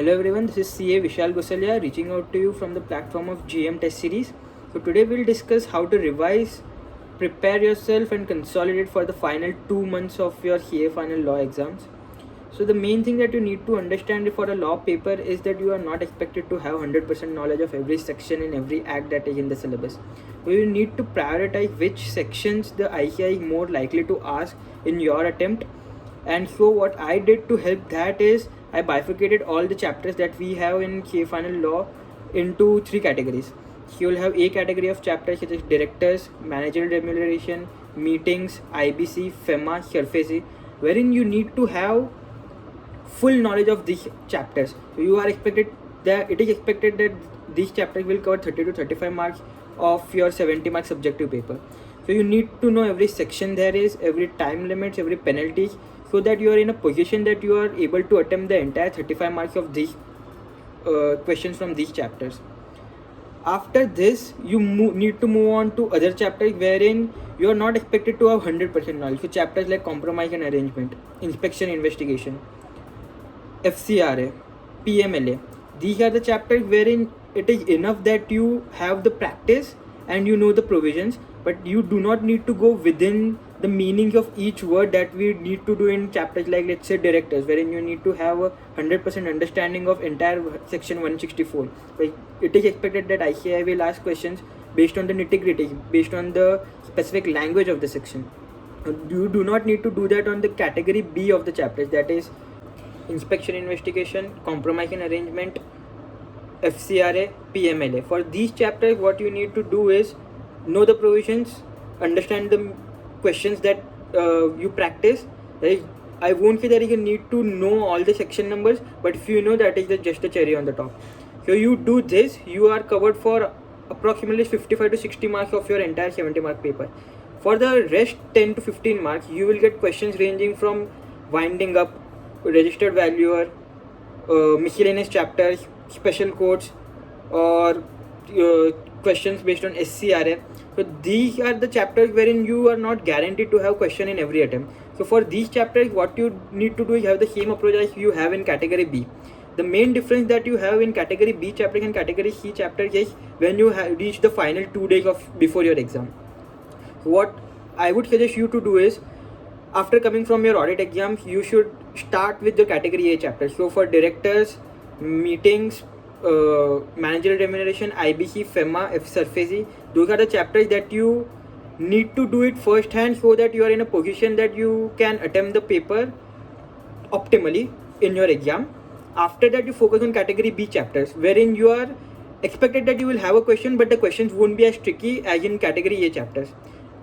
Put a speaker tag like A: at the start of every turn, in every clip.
A: Hello everyone, this is CA Vishal Gosalia reaching out to you from the platform of GM Test Series. So today we'll discuss how to revise, prepare yourself and consolidate for the final 2 months of your CA final law exams. So the main thing that you need to understand for a law paper is that you are not expected to have 100% knowledge of every section in every act that is in the syllabus. So you need to prioritize which sections the ICAI is more likely to ask in your attempt. And so what I did to help that is I bifurcated all the chapters that we have in CA final law into 3 categories. So you'll have a category of chapters such as directors, managerial remuneration, meetings, IBC, FEMA, SURFACE, wherein you need to have full knowledge of these chapters. So it is expected that these chapters will cover 30 to 35 marks of your 70 mark subjective paper. So you need to know every section there is, every time limits, every penalties, so that you are in a position that you are able to attempt the entire 35 marks of these questions from these chapters. After this, you need to move on to other chapters wherein you are not expected to have 100% knowledge. So chapters like compromise and arrangement, inspection investigation, FCRA, PMLA. These are the chapters wherein it is enough that you have the practice and you know the provisions, but you do not need to go within the meaning of each word that we need to do in chapters like, let's say, directors, wherein you need to have a 100% understanding of entire section 164. Like, it is expected that ICAI will ask questions based on the nitty-gritty, based on the specific language of the section. You do not need to do that on the category B of the chapters, that is inspection investigation, compromise and arrangement, FCRA, PMLA. For these chapters, what you need to do is know the provisions, understand the questions that you practice. I won't say that you need to know all the section numbers, but if you know, that is just a cherry on the top. So you do this, you are covered for approximately 55 to 60 marks of your entire 70 mark paper. For the rest 10 to 15 marks, you will get questions ranging from winding up, registered valuer, miscellaneous chapters, special codes, or questions based on SCRA. So these are the chapters wherein you are not guaranteed to have question in every attempt. So for these chapters, what you need to do is have the same approach as you have in category B. The main difference that you have in category B chapters and category C chapters is when you reach the final 2 days before your exam. So what I would suggest you to do is, after coming from your audit exams, you should start with the category A chapters. So for directors, meetings, managerial remuneration, IBC, FEMA, SURFACE, those are the chapters that you need to do it first hand, so that you are in a position that you can attempt the paper optimally in your exam. After that, you focus on category B chapters, wherein you are expected that you will have a question, but the questions won't be as tricky as in category A chapters.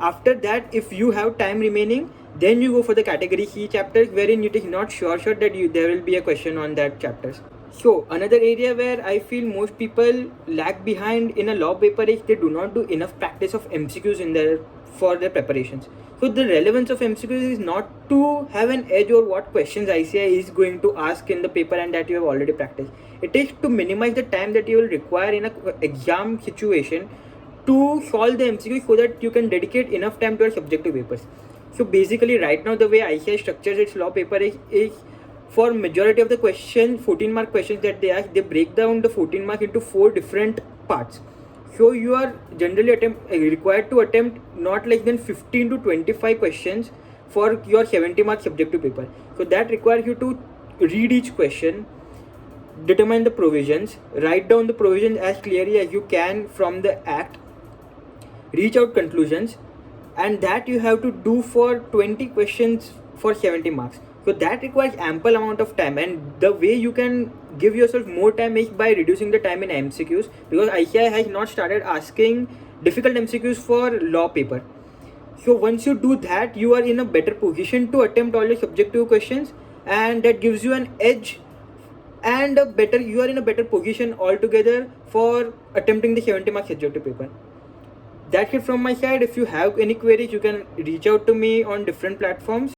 A: After that, if you have time remaining, then you go for the category C chapters, wherein it is not sure that there will be a question on that chapters. So another area where I feel most people lag behind in a law paper is they do not do enough practice of MCQs for their preparations. So the relevance of MCQs is not to have an edge or what questions ICAI is going to ask in the paper and that you have already practiced. It is to minimize the time that you will require in an exam situation to solve the MCQ, so that you can dedicate enough time to your subjective papers. So basically, right now the way ICAI structures its law paper is for majority of the questions, 14 mark questions that they ask, they break down the 14 mark into 4 different parts. So you are generally required to attempt not less than 15 to 25 questions for your 70 mark subjective paper. So that requires you to read each question, determine the provisions, write down the provisions as clearly as you can from the act, reach out conclusions, and that you have to do for 20 questions for 70 marks. So that requires ample amount of time, and the way you can give yourself more time is by reducing the time in MCQs, because ICAI has not started asking difficult MCQs for law paper. So once you do that, you are in a better position to attempt all your subjective questions, and that gives you an edge and you are in a better position altogether for attempting the 70 mark subjective paper. That's it from my side. If you have any queries, you can reach out to me on different platforms.